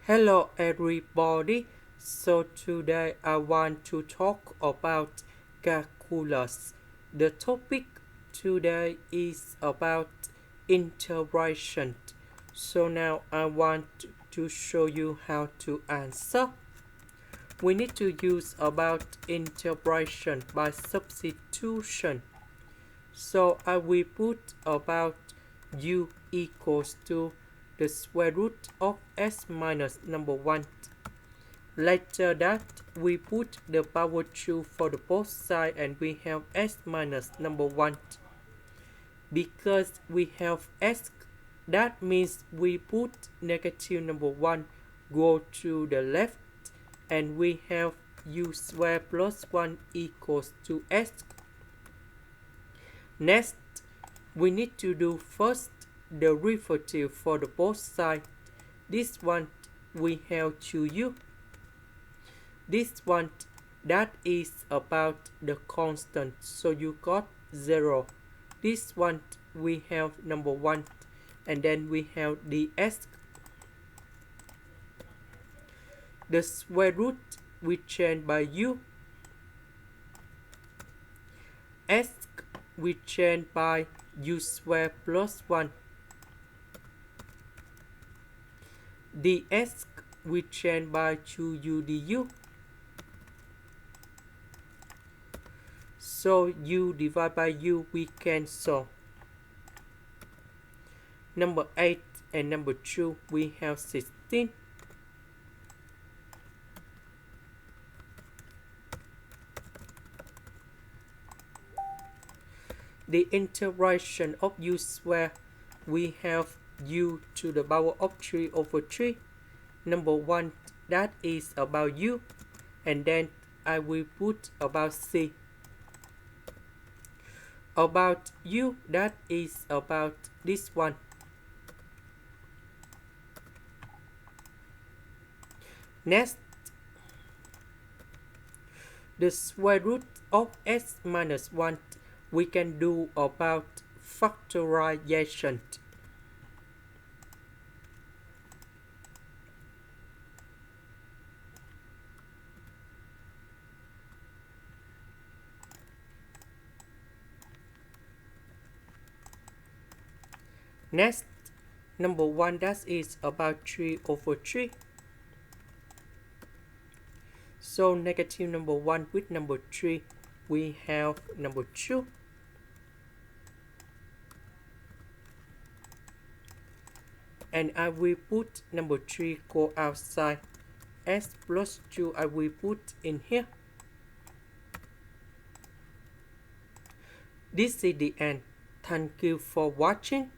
Hello everybody, so today I want to talk about calculus. The topic today is about integration. So now I want to show you how to answer. We need to use about integration by substitution. So I will put about u equals to the square root of s minus number 1. Later that, we put the power 2 for the both sides and we have s minus number 1. Because we have s, that means we put negative number 1 go to the left and we have u squared plus 1 equals to s. Next, we need to do first the derivative for the both sides. This one we have 2u. This one that is about the constant, so you got 0. This one we have number 1 and then we have ds. The square root we change by u. S we change by u squared plus 1. ds we change by 2u du. So u divided by u we cancel. Number 8 and number 2 we have 16. The integration of u squared, we have u to the power of 3 over 3. Number 1, that is about u. And then I will put about c. About u, that is about this one. Next, the square root of s minus 1. We can do about factorization. Next, number 1, that is about 3 over 3. So negative number 1 with number 3, we have number 2. And I will put number 3 go outside. S plus 2 I will put in here. This is the end. Thank you for watching.